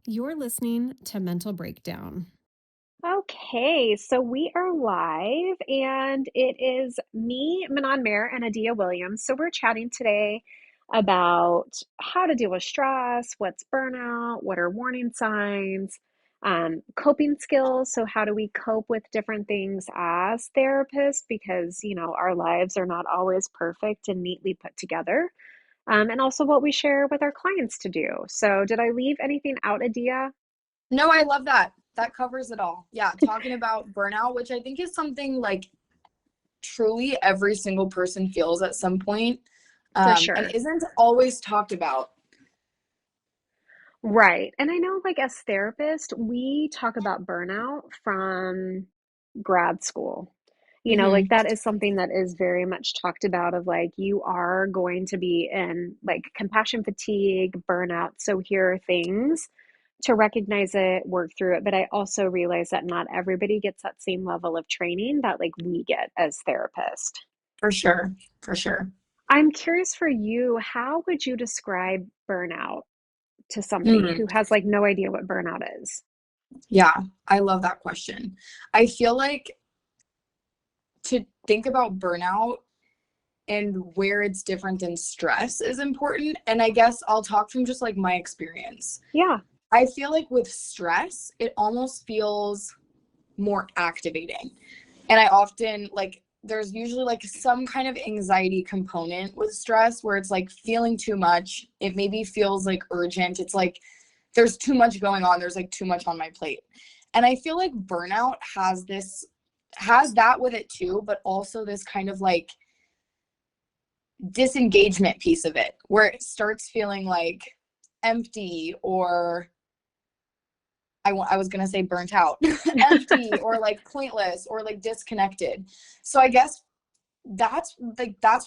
You're listening to Mental Breakdown. Okay, so we are live and it is me, Manon Mayer, and Adia Williams. So we're chatting today about how to deal with stress, what's burnout, what are warning signs, coping skills. So how do we cope with different things as therapists? Because, our lives are not always perfect and neatly put together. And also what we share with our clients to do. So did I leave anything out, Adia? No, I love that. That covers it all. Yeah, talking about burnout, which I think is something like truly every single person feels at some point, For and sure. isn't always talked about. Right. And I know, like, as therapists, we talk about burnout from grad school. Like Hmm. that is something that is very much talked about of like, you are going to be in like compassion fatigue, burnout. So here are things to recognize it, work through it. But I also realize that not everybody gets that same level of training that like we get as therapists. For sure. For sure. I'm curious for you, how would you describe burnout to somebody Mm, who has like no idea what burnout is? yeah, I love that question. I feel like to think about burnout and where it's different than stress is important. And I guess I'll talk from just like my experience. Yeah. I feel like with stress, it almost feels more activating. And I often like there's usually like some kind of anxiety component with stress where it's like feeling too much. It maybe feels like urgent. It's like there's too much going on. There's like too much on my plate. And I feel like burnout has that with it too, but also this kind of like disengagement piece of it where it starts feeling like empty or I was gonna say burnt out, empty or like pointless or like disconnected. So I guess that's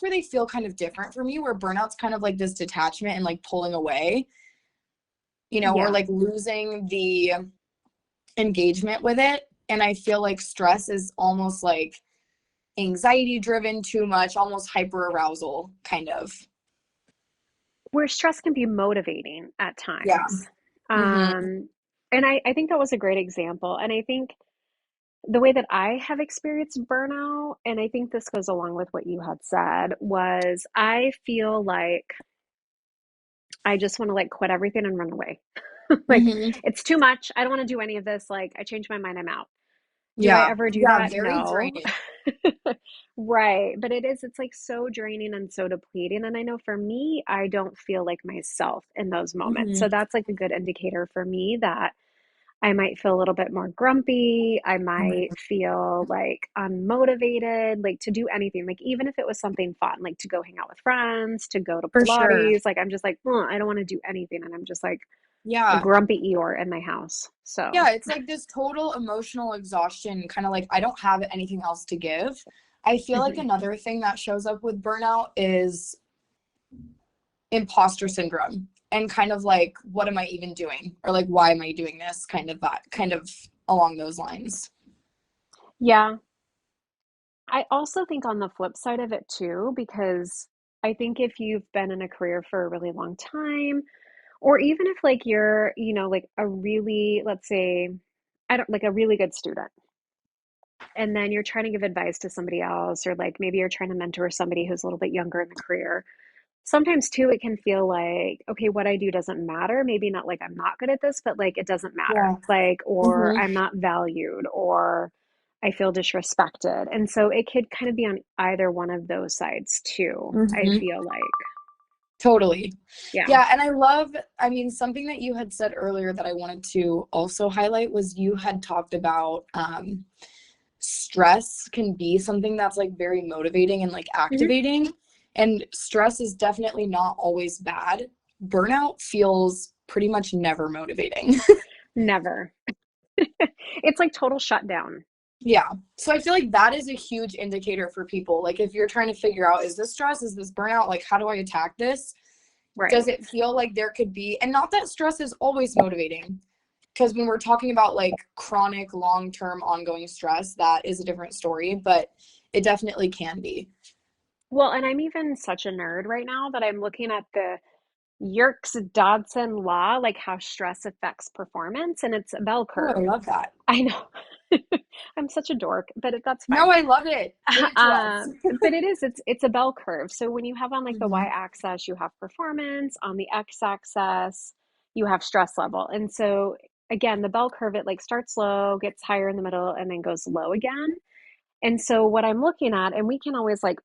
where they feel kind of different for me, where burnout's kind of like this detachment and like pulling away, or Yeah. like losing the engagement with it. And I feel like stress is almost like anxiety driven too much, almost hyper arousal kind of. Where stress can be motivating at Yeah. times. Mm-hmm. And I think that was a great example. And I think the way that I have experienced burnout, and I think this goes along with what you had said, was I feel like I just want to like quit everything and run away. Like, Mm-hmm. it's too much. I don't want to do any of this. Like, I changed my mind. I'm out. Do I Yeah. ever do Yeah. that? Very No. draining. Right. But it's like so draining and so depleting. And I know for me, I don't feel like myself in those moments. So Mm-hmm. that's like a good indicator for me that I might feel a little bit more grumpy. I might feel like unmotivated, like to do anything, like even if it was something fun, like to go hang out with friends, to go to For sure. Pilates. Like I'm just like, I don't want to do anything. And I'm just like a Yeah. grumpy Eeyore in my house. So, Yeah, it's like this total emotional exhaustion, kind of like I don't have anything else to give. I feel like mhm. another thing that shows up with burnout is imposter syndrome and kind of like, what am I even doing? Or like, why am I doing this? Kind of along those lines. Yeah. I also think on the flip side of it too, because I think if you've been in a career for a really long time, or even if like you're, like a really, let's say, I don't like a really good student, and then you're trying to give advice to somebody else, or like maybe you're trying to mentor somebody who's a little bit younger in the career. Sometimes too, it can feel like, okay, what I do doesn't matter. Maybe not like I'm not good at this, but like it doesn't matter. Yeah. Like, or Hmm. I'm not valued, or I feel disrespected. And so it could kind of be on either one of those sides too, I Hmm. feel like. Totally. Yeah. Yeah. And I mean, something that you had said earlier that I wanted to also highlight was you had talked about stress can be something that's like very motivating and like Mhm. activating. And stress is definitely not always bad. Burnout feels pretty much never motivating. Never. It's like total shutdown. Yeah. So I feel like that is a huge indicator for people. Like if you're trying to figure out, is this stress? Is this burnout? Like, how do I attack this? Does Right. it feel like there could be, and not that stress is always motivating, because when we're talking about like chronic, long term, ongoing stress, that is a different story, but it definitely can be. Well, and I'm even such a nerd right now that I'm looking at the Yerkes-Dodson law, like how stress affects performance, and it's a bell Oh, I curve. love that. I know. I'm such a dork, but that's fine. No, I love it. Give it to us. But it's a bell curve. So when you have on like the Hmm. y-axis, you have performance, on the x-axis, you have stress level. And so again, the bell curve, it like starts low, gets higher in the middle, and then goes low again. And so what I'm looking at, and we can always like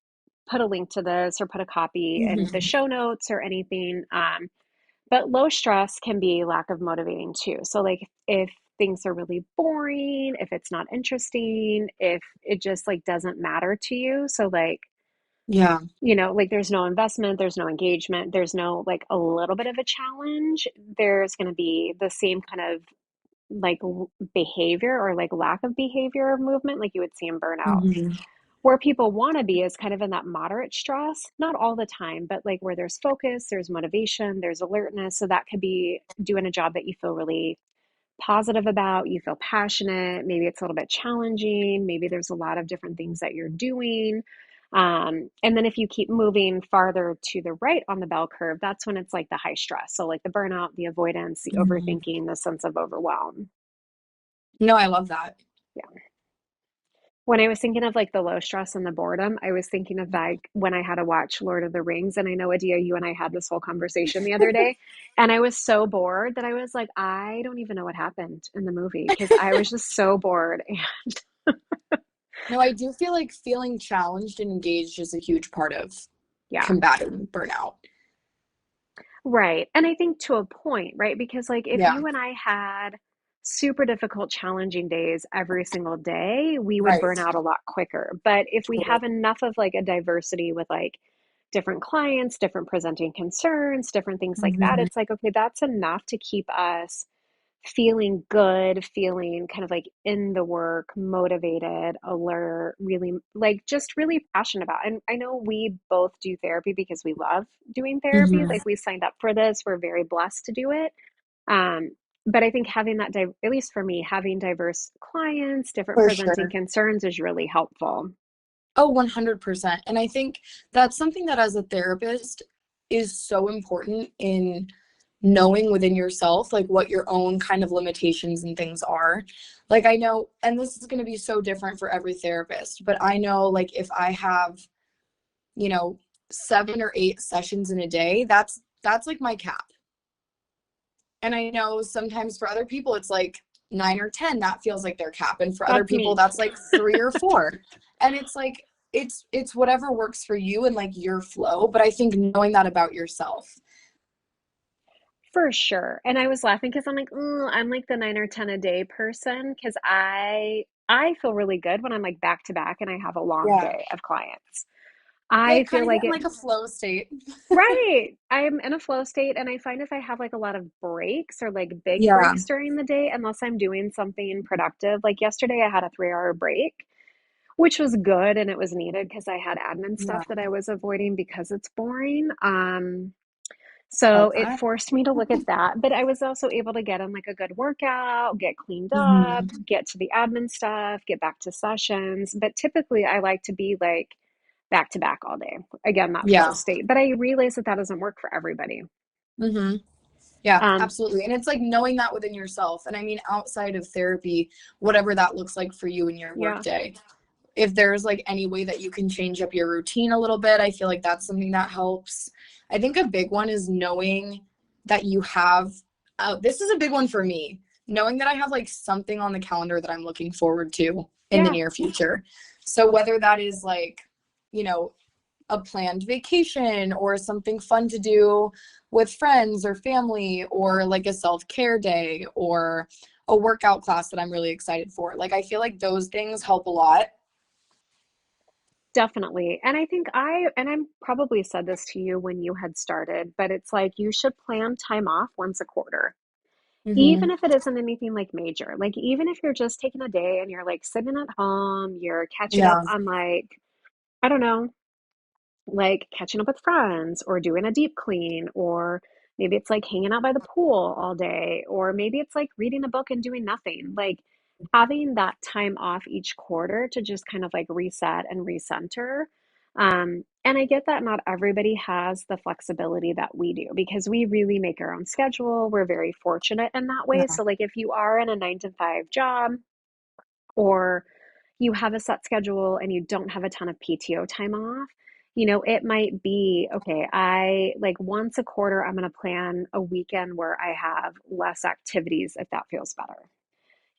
put a link to this or put a copy in the Hmm. show notes or anything. But low stress can be lack of motivating too. So like if things are really boring, if it's not interesting, if it just like doesn't matter to you. So like, Yeah. like there's no investment, there's no engagement, there's no like a little bit of a challenge, there's going to be the same kind of like behavior or like lack of behavior of movement like you would see in burnout. Hmm. Where people want to be is kind of in that moderate stress, not all the time, but like where there's focus, there's motivation, there's alertness. So that could be doing a job that you feel really positive about, you feel passionate, maybe it's a little bit challenging, maybe there's a lot of different things that you're doing. And then if you keep moving farther to the right on the bell curve, that's when it's like the high stress. So like the burnout, the avoidance, the Hmm. overthinking, the sense of overwhelm. No, I love that. Yeah. When I was thinking of like the low stress and the boredom, I was thinking of like when I had to watch Lord of the Rings. And I know, Adia, you and I had this whole conversation the other day. And I was so bored that I was like, I don't even know what happened in the movie because I was just so bored. No, I do feel like feeling challenged and engaged is a huge part of Yeah. combating burnout. Right. And I think to a point, right? Because like if Yeah. you and I had super difficult, challenging days every single day, we would Right. burn out a lot quicker. But if we Totally. have enough of like a diversity with like different clients, different presenting concerns, different things like that, Hmm. it's like, okay, that's enough to keep us feeling good, feeling kind of like in the work, motivated, alert, really like just really passionate about. And I know we both do therapy because we love doing therapy. Hmm. Like we signed up for this, we're very blessed to do it. Um, but I think having that, at least for me, having diverse clients, different For presenting sure. concerns is really helpful. Oh, 100%. And I think that's something that as a therapist is so important in knowing within yourself, like what your own kind of limitations and things are. Like I know, and this is going to be so different for every therapist, but I know like if I have, you know, 7 or 8 sessions in a day, that's like my cap. And I know sometimes for other people, it's like 9 or 10, that feels like their cap. And for other That's people, me. that's like 3 or 4. And it's like, it's whatever works for you and like your flow. But I think knowing that about yourself. For sure. And I was laughing because I'm like, I'm like the 9 or 10 a day person because I feel really good when I'm like back to back and I have a long Yeah. day of clients. Yeah, I you kind feel of get like in it, like a flow state. right. I'm in a flow state and I find if I have like a lot of breaks or like big Yeah. breaks during the day, unless I'm doing something productive, like yesterday I had a 3 hour break, which was good and it was needed because I had admin Yeah. stuff that I was avoiding because it's boring. Love So it that. forced me to look at that, but I was also able to get in like a good workout, get cleaned up, Hmm. get to the admin stuff, get back to sessions. But typically I like to be like back to back all day. Again, that flow Yeah. state. But I realize that that doesn't work for everybody. Hmm. Yeah, Um, absolutely. And it's like knowing that within yourself. And I mean, outside of therapy, whatever that looks like for you in your yeah, workday. If there's like any way that you can change up your routine a little bit, I feel like that's something that helps. I think a big one is knowing that you have, this is a big one for me, knowing that I have like something on the calendar that I'm looking forward to in the yeah, near future. So whether that is like, you know, a planned vacation or something fun to do with friends or family or like a self-care day or a workout class that I'm really excited for. Like I feel like those things help a lot. definitely. And I think and I'm probably said this to you when you had started, but it's like you should plan time off once a quarter. Even Hmm. if it isn't anything like major, like even if you're just taking a day and you're like sitting at home, you're catching up Yeah. on like, I don't know, like catching up with friends or doing a deep clean, or maybe it's like hanging out by the pool all day, or maybe it's like reading a book and doing nothing. Like having that time off each quarter to just kind of like reset and recenter. And I get that not everybody has the flexibility that we do because we really make our own schedule. We're very fortunate in that way. Yeah. So, like, if you are in a 9 to 5 job or you have a set schedule and you don't have a ton of PTO time off, it might be okay. I like once a quarter, I'm going to plan a weekend where I have less activities if that feels better.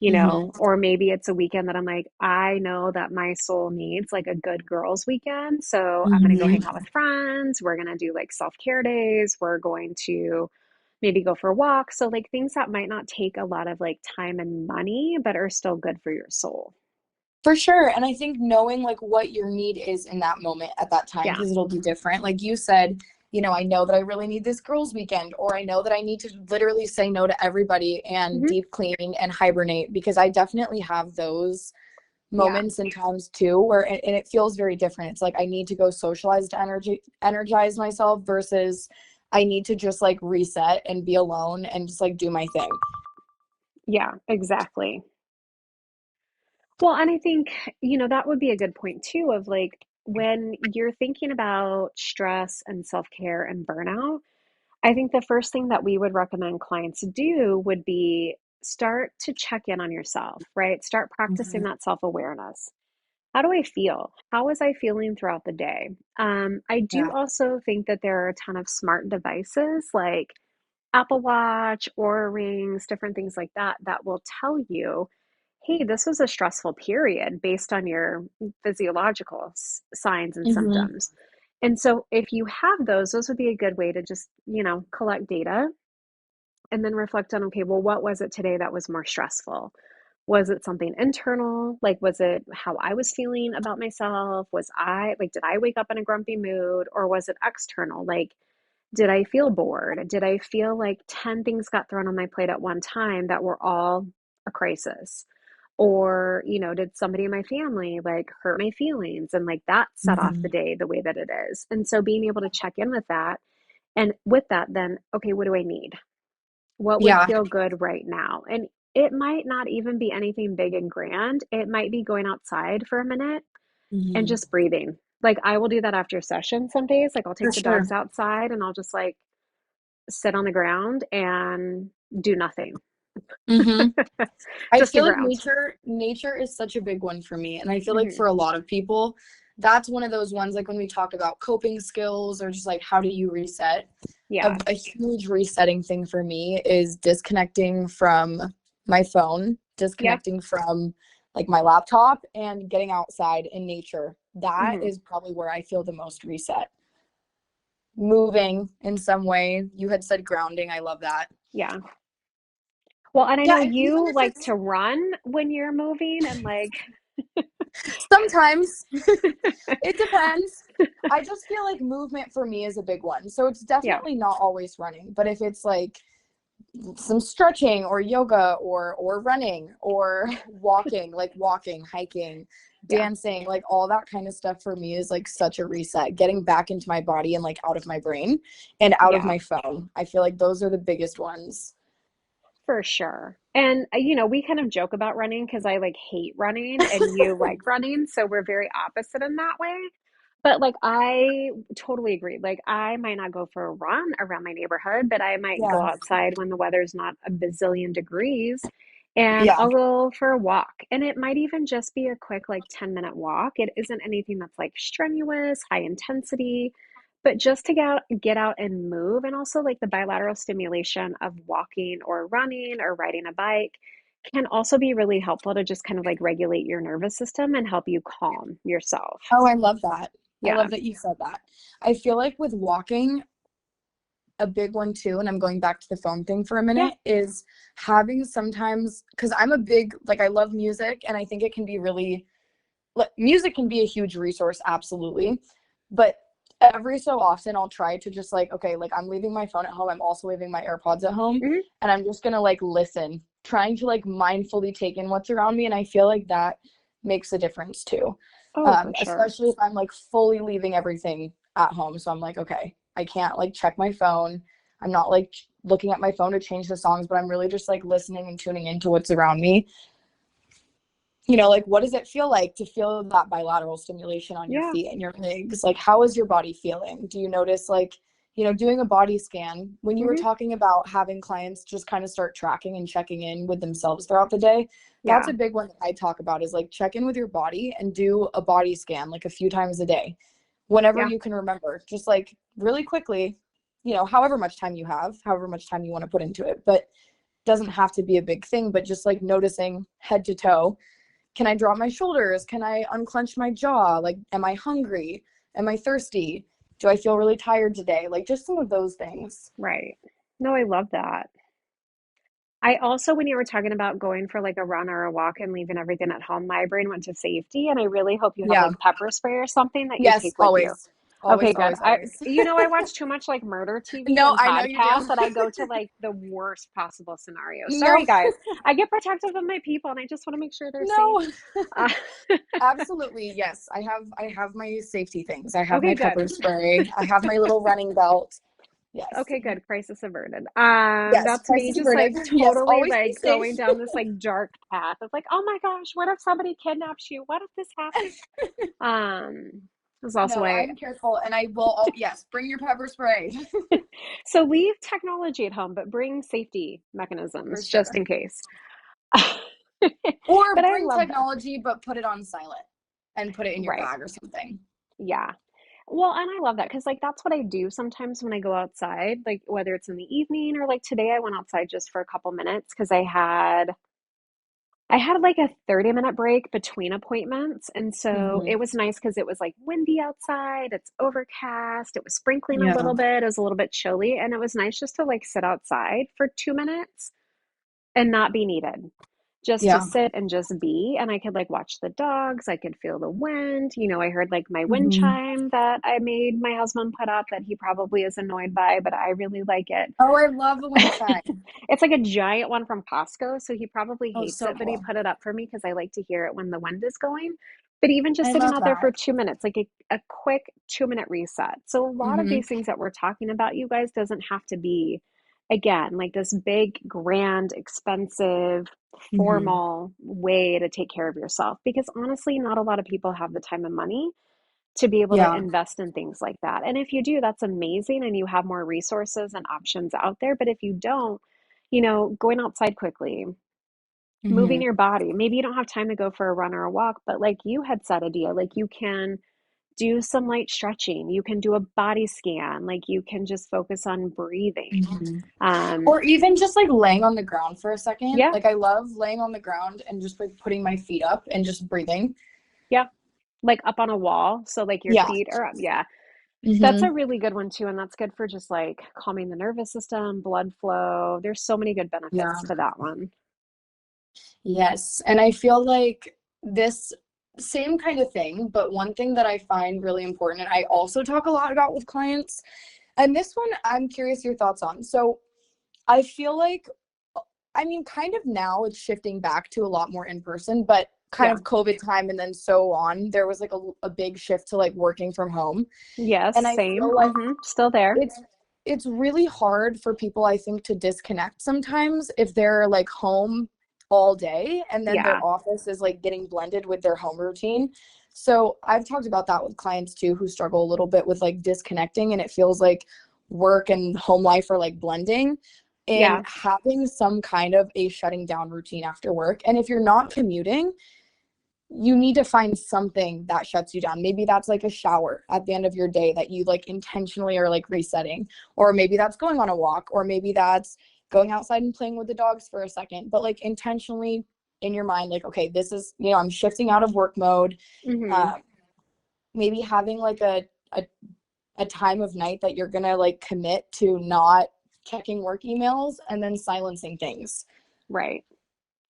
Hmm. Or maybe it's a weekend that I'm like, I know that my soul needs like a good girls weekend. So I'm going to go Hmm. hang out with friends. We're going to do like self-care days. We're going to maybe go for a walk. So like things that might not take a lot of like time and money, but are still good for your soul. For sure. And I think knowing like what your need is in that moment at that time, Yeah. because it'll be different. Like you said, I know that I really need this girls' weekend, or I know that I need to literally say no to everybody and Hmm. deep clean and hibernate, because I definitely have those Yeah. moments and times too where and it feels very different. It's like I need to go socialize to energize myself versus I need to just like reset and be alone and just like do my thing. Yeah, exactly. Well, and I think, that would be a good point too of like when you're thinking about stress and self-care and burnout, I think the first thing that we would recommend clients do would be start to check in on yourself, right? Start practicing Mhm. that self-awareness. How do I feel? How was I feeling throughout the day? I do Yeah. also think that there are a ton of smart devices like Apple Watch, Aura Rings, different things like that that will tell you, hey, this was a stressful period based on your physiological signs and Hmm. symptoms. And so if you have those would be a good way to just, collect data and then reflect on, okay, well, what was it today that was more stressful? Was it something internal? Like, was it how I was feeling about myself? Did I wake up in a grumpy mood? Or was it external? Like, did I feel bored? Did I feel like 10 things got thrown on my plate at one time that were all a crisis? Or, did somebody in my family like hurt my feelings and like that set off Hmm. the day the way that it is? And so being able to check in with that and with that, then, okay, what do I need? What would Yeah. feel good right now? And it might not even be anything big and grand. It might be going outside for a minute and Hmm. just breathing. Like I will do that after session some days. Like I'll For take the sure. dogs outside and I'll just like sit on the ground and do nothing. Hmm. I Just to feel like ground. nature is such a big one for me. And I feel like Hmm. for a lot of people, that's one of those ones like when we talk about coping skills or just like how do you reset, Yeah. a huge resetting thing for me is disconnecting from my phone, Yep. disconnecting from like my laptop and getting outside in nature. That Hmm. is probably where I feel the most reset. Moving in some way. You had said grounding. I love that. Yeah. Well, and I Yeah, know and even you if like it's to run when you're moving and like, sometimes it depends. I just feel like movement for me is a big one. So it's yeah. definitely not always running, but if it's like some stretching or yoga or running or walking, like walking, hiking, Yeah. dancing, like all that kind of stuff for me is like such a reset, getting back into my body and like out of my brain and out of Yeah. my phone. I feel like those are the biggest ones. For sure. And, we kind of joke about running because I like hate running and you like running. So we're very opposite in that way. But like, I totally agree. Like, I might not go for a run around my neighborhood, but I might go Yeah. outside when the weather's not a bazillion degrees and Yeah. I'll go for a walk. And it might even just be a quick, like 10-minute walk. It isn't anything that's like strenuous, high intensity. But just to get out and move, and also like the bilateral stimulation of walking or running or riding a bike can also be really helpful to just kind of like regulate your nervous system and help you calm yourself. Oh, I love that. I Yeah. love that you said that. I feel like with walking, a big one too, and I'm going back to the phone thing for a Yeah. minute, is having sometimes, because I'm a big, like, I love music and I think it can be really, like, music can be a huge resource, absolutely. But every so often I'll try to just like, okay, like I'm leaving my phone at home, I'm also leaving my AirPods at home, Hmm. and I'm just gonna like listen, trying to like mindfully take in what's around me. And I feel like that makes a difference too. Oh, for sure. Especially if I'm like fully leaving everything at home. So I'm like, okay, I can't like check my phone. I'm not like looking at my phone to change the songs, but I'm really just like listening and tuning into what's around me. like what does it feel like to feel that bilateral stimulation on your Yeah. feet and your legs? Like, how is your body feeling? Do you notice, like, doing a body scan when you were Hmm. talking about having clients just kind of start tracking and checking in with themselves throughout the day? That's Yeah. a big one that I talk about, is like check in with your body and do a body scan like a few times a day, whenever Yeah. you can remember, just like really quickly, however much time you have, however much time you want to put into it, but doesn't have to be a big thing, but just like noticing head to toe. Can I drop my shoulders? Can I unclench my jaw? Like, am I hungry? Am I thirsty? Do I feel really tired today? Like, just some of those things. Right. No, I love that. I also, when you were talking about going for like a run or a walk and leaving everything at home, my brain went to safety, and I really hope you have Yeah. like pepper spray or something that you Yes, take with you. always. Okay, Always, good. always, always. I watch too much like murder TV No, and I know you podcasts do. that I go to like the worst possible scenario. Sorry, No, guys. I get protective of my people, and I just want to make sure they're safe. no. Uh, Absolutely. Yes. I have my safety things. I have okay, my pepper good. spray. I have my little running belt. Yes. Okay, good. Crisis averted. Yes. That's me Crisis just averted. like Yes. totally Always be like safe. going down this like dark path of like, oh my gosh, what if somebody kidnaps you? What if this happens? That's also No, why. I'm careful, and I will. Oh, yes, bring your pepper spray So leave technology at home, but bring safety for mechanisms just sure. in case. Or But I bring love that. technology, but put it on silent and put it in your Right. bag or something. Yeah. Well, and I love that because like that's what I do sometimes when I go outside, like whether it's in the evening or like today I went outside just for a couple minutes because I had like a 30-minute break between appointments. And so Hmm. it was nice because it was like windy outside, it's overcast, it was sprinkling a Yeah. little bit, it was a little bit chilly. And it was nice just to like sit outside for 2 minutes and not be needed. Just to Yeah. sit and just be. And I could like watch the dogs, I could feel the wind. I heard like my wind Hmm. chime that I made my husband put up that he probably is annoyed by, but I really like it. Oh, I love the wind chime. It's like a giant one from Costco, so he probably Oh, hates so it, but he cool. put it up for me because I like to hear it when the wind is going. But even just I sitting love out there for that. 2 minutes, like a quick 2-minute reset. So a lot of Hmm. these things that we're talking about, you guys, doesn't have to be, again, like this big, grand, expensive, Hmm. formal way to take care of yourself. Because honestly, not a lot of people have the time and money to be able to Yeah. invest in things like that. And if you do, that's amazing and you have more resources and options out there. But if you don't, going outside quickly, moving Hmm. your body, maybe you don't have time to go for a run or a walk, but like you had said, Adia, like you can do some light stretching, you can do a body scan, like you can just focus on breathing. Hmm. Um, Or even just like laying on the ground for a second. yeah, Like, I love laying on the ground and just like putting my feet up and just breathing. yeah, like up on a wall. So like your Yeah. feet are up. Yeah. That's a Hmm. really good one too, and that's good for just like calming the nervous system, blood flow. There's so many good Yeah. benefits to that one. Yes. And I feel like this same kind of thing, but one thing that I find really important, and I also talk a lot about with clients, and this one I'm curious your thoughts on. So I feel like, I mean, kind of now it's shifting back to a lot more in person, but kind Yeah. of COVID time and then so on, there was like a big shift to like working from home. Yes, And I same. feel like Still there. it's it's really hard for people, I think, to disconnect sometimes if they're like home all day and then their Yeah. office is like getting blended with their home routine. So I've talked about that with clients too who struggle a little bit with like disconnecting, and it feels like work and home life are like blending, and Yeah. having some kind of a shutting down routine after work. And if you're not commuting, you need to find something that shuts you down. Maybe that's like a shower at the end of your day that you like intentionally are like resetting, or maybe that's going on a walk, or maybe that's going outside and playing with the dogs for a second, but like intentionally in your mind, like, okay, this is, I'm shifting out of work mode. Hmm. uh, Maybe having like a time of night that you're gonna like commit to not checking work emails, and then silencing things Right.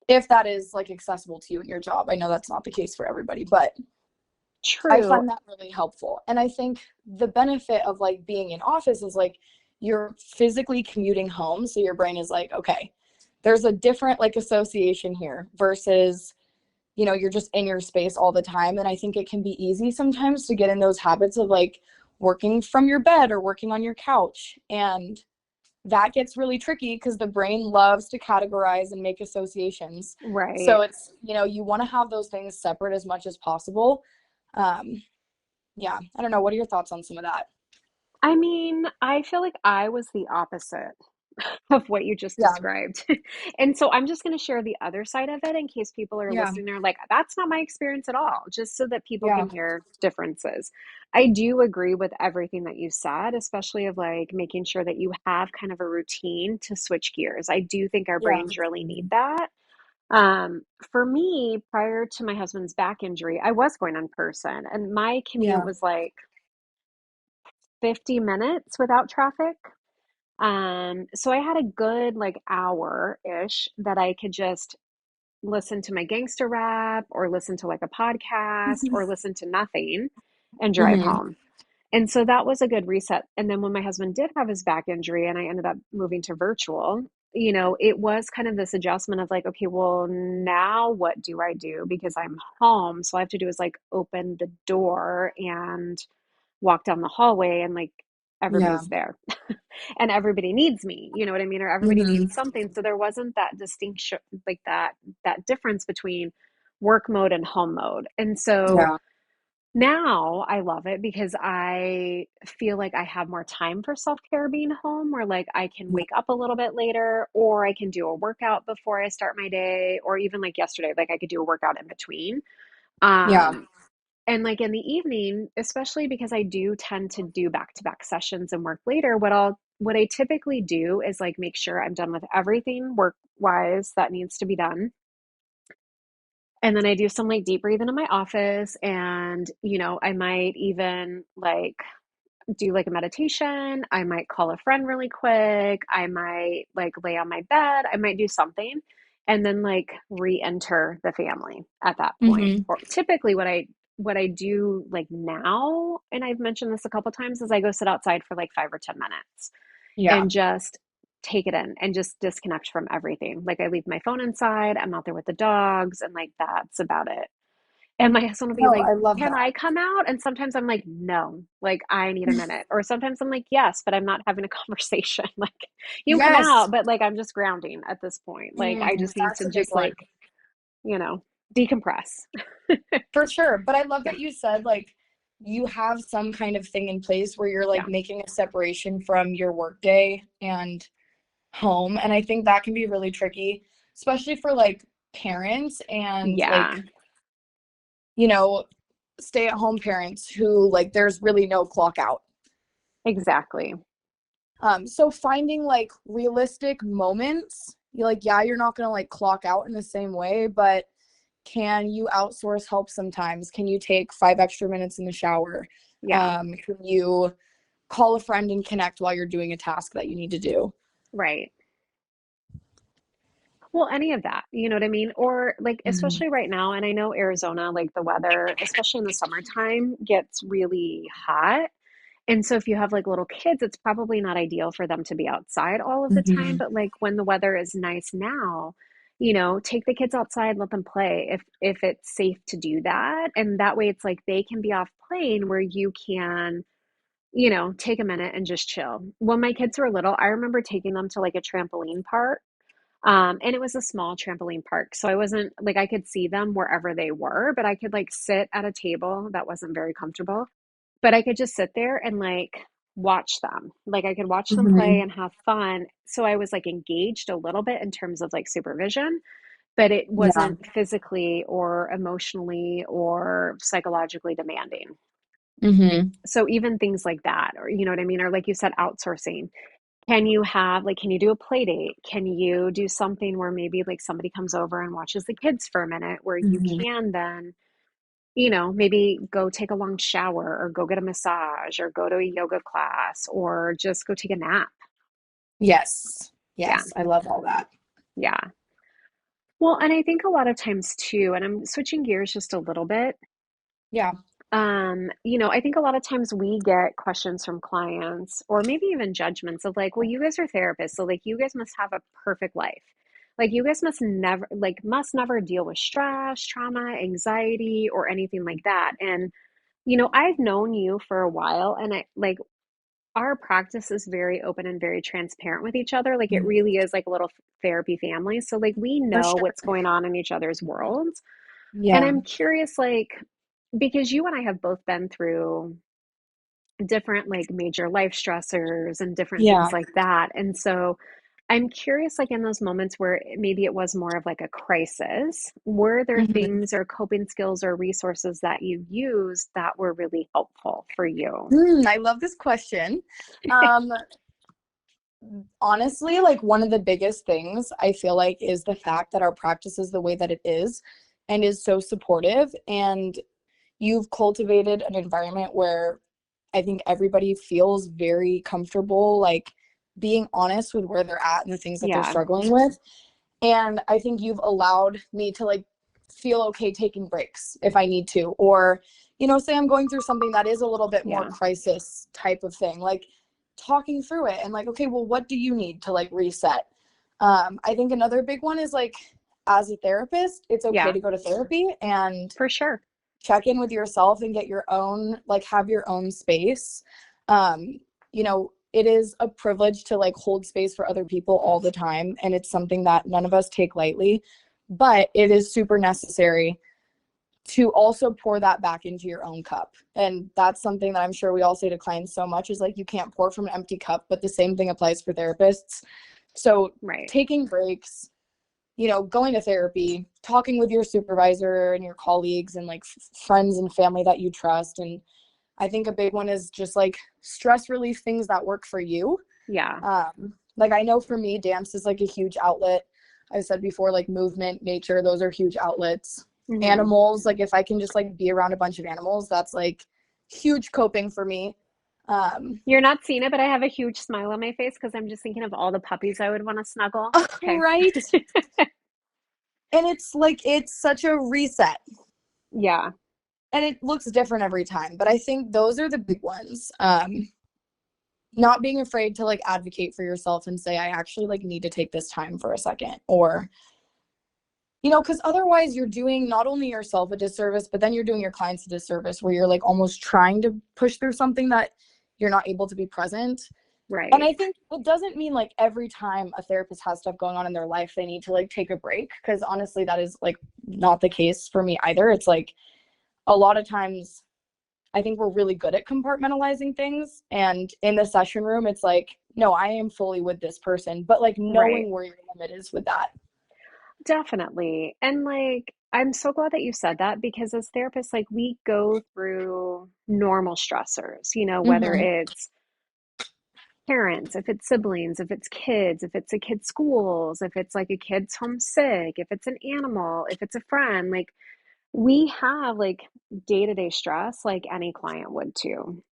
if that is like accessible to you in your job. I know that's not the case for everybody, but I True. find that really helpful. And I think the benefit of like being in office is like you're physically commuting home. So your brain is like, okay, there's a different like association here versus, you're just in your space all the time. And I think it can be easy sometimes to get in those habits of like working from your bed or working on your couch. And that gets really tricky because the brain loves to categorize and make associations. So Right. it's, you want to have those things separate as much as possible. Um, yeah, I don't know. What are your thoughts on some of that? I mean, I feel like I was the opposite of what you just Yeah, described. And so I'm just going to share the other side of it in case people are yeah, listening. They're like, that's not my experience at all, just so that people yeah, can hear differences. I do agree with everything that you said, especially of like making sure that you have kind of a routine to switch gears. I do think our yeah, brains really need that. Um, for me, prior to my husband's back injury, I was going in person, and my commute yeah. was like 50 minutes without traffic. So I had a good like hour-ish that I could just listen to my gangster rap or listen to like a podcast or listen to nothing and drive Hmm. home. And so that was a good reset. And then when my husband did have his back injury and I ended up moving to virtual, it was kind of this adjustment of like, okay, well, now what do I do? Because I'm home. So all I have to do is like open the door and walk down the hallway and like Yeah. everybody's there and everybody needs me, you know what I mean? Or everybody Hmm. needs something. So there wasn't that distinction, like that difference between work mode and home mode. And so Yeah. now I love it because I feel like I have more time for self-care being home, where like I can Yeah. wake up a little bit later, or I can do a workout before I start my day, or even like yesterday, like I could do a workout in between. Yeah. Um, and like in the evening, especially because I do tend to do back-to-back sessions and work later, what I typically do is like make sure I'm done with everything work-wise that needs to be done. And then I do some like deep breathing in my office and I might even like do like a meditation. I might call a friend really quick. I might like lay on my bed. I might do something and then like re-enter the family at that point. Hmm. Or typically what I do like now, and I've mentioned this a couple times, is I go sit outside for like 5 or 10 minutes Yeah. and just take it in and just disconnect from everything. Like I leave my phone inside, I'm out there with the dogs, and like that's about it. And my husband will be No, like, I love "Can that. I come out?" And sometimes I'm like, "No, like I need a minute." Or sometimes I'm like, "Yes, but I'm not having a conversation." Like, you can come Yes. out, but like I'm just grounding at this point. Like I just need That's to a big just one. like, you know, decompress. For sure. But I love Yeah. that you said like you have some kind of thing in place where you're like Yeah. making a separation from your workday and home. And I think that can be really tricky, especially for like parents and Yeah, like, you know, stay at home parents who like there's really no clock out. exactly. So finding like realistic moments, you like, yeah, you're not gonna like clock out in the same way, but can you outsource help sometimes? Can you take 5 extra minutes in the shower? Yeah, Can you call a friend and connect while you're doing a task that you need to do? right. Well, any of that, you know what I mean? Or like, Mhm. especially right now, and I know Arizona, like the weather, especially in the summertime, gets really hot. And so if you have like little kids, it's probably not ideal for them to be outside all of the time. Mhm. But like when the weather is nice now, take the kids outside, let them play if it's safe to do that. And that way it's like they can be off playing where you can, take a minute and just chill. When my kids were little, I remember taking them to like a trampoline park. And it was a small trampoline park. So I wasn't like I could see them wherever they were, but I could like sit at a table that wasn't very comfortable, but I could just sit there and like watch them. Like I could watch them play Mhm. and have fun. So I was like engaged a little bit in terms of like supervision, but it Yeah. wasn't physically or emotionally or psychologically demanding. Mhm. So even things like that, or you know what I mean? Or like you said, outsourcing. Can you do a play date? Can you do something where maybe like somebody comes over and watches the kids for a minute where you Mhm. can then maybe go take a long shower or go get a massage or go to a yoga class or just go take a nap. Yes. Yeah, Yes. I love all that. yeah. Well, and I think a lot of times too, and I'm switching gears just a little bit. Yeah. I think a lot of times we get questions from clients or maybe even judgments of like, well, you guys are therapists, so like you guys must have a perfect life. Like you guys must never deal with stress, trauma, anxiety, or anything like that. And I've known you for a while and I like our practice is very open and very transparent with each other. Like it Mm. really is like a little therapy family. So like we For know sure. what's going on in each other's worlds. And Yeah. I'm curious, like, because you and I have both been through different like major life stressors and different things Yeah. like that. And so I'm curious, like in those moments where maybe it was more of like a crisis, were there Mhm. things or coping skills or resources that you used that were really helpful for you? I love this question. Um, Honestly, like one of the biggest things I feel like is the fact that our practice is the way that it is and is so supportive. And you've cultivated an environment where I think everybody feels very comfortable, like being honest with where they're at and the things that they're Yeah, struggling with. And I think you've allowed me to like feel okay taking breaks if I need to, or, say I'm going through something that is a little bit more yeah, crisis type of thing, like talking through it and like, okay, well, what do you need to like reset? I think another big one is like, as a therapist, it's okay yeah, to go to therapy and for sure. check in with yourself and get your own, like, have your own space. um it is a privilege to like hold space for other people all the time, and it's something that none of us take lightly, but it is super necessary to also pour that back into your own cup. And that's something that I'm sure we all say to clients so much, is like, you can't pour from an empty cup, but the same thing applies for therapists. So Right. taking breaks, going to therapy, talking with your supervisor and your colleagues and like friends and family that you trust. And I think a big one is just like stress relief things that work for you. Yeah. Like I know for me, dance is like a huge outlet. I said before, like movement, nature, those are huge outlets. Hmm. Animals, like if I can just like be around a bunch of animals, that's like huge coping for me. Um, You're not seeing it, but I have a huge smile on my face because I'm just thinking of all the puppies I would want to snuggle. Okay. right. And it's like, it's such a reset. Yeah. And it looks different every time, but I think those are the big ones. Not being afraid to like advocate for yourself and say, I actually like need to take this time for a second, or because otherwise you're doing not only yourself a disservice, but then you're doing your clients a disservice, where you're like almost trying to push through something that you're not able to be present. And Right. I think it doesn't mean like every time a therapist has stuff going on in their life they need to like take a break, because honestly that is like not the case for me either. It's like a lot of times I think we're really good at compartmentalizing things. And in the session room, it's like, no, I am fully with this person, but like Right. knowing where your limit is with that. Definitely. And like, I'm so glad that you said that because as therapists, like, we go through normal stressors, whether Mm-hmm. it's parents, if it's siblings, if it's kids, if it's a kid's schools, if it's like a kid's homesick, if it's an animal, if it's a friend, like, we have like day-to-day stress like any client would too.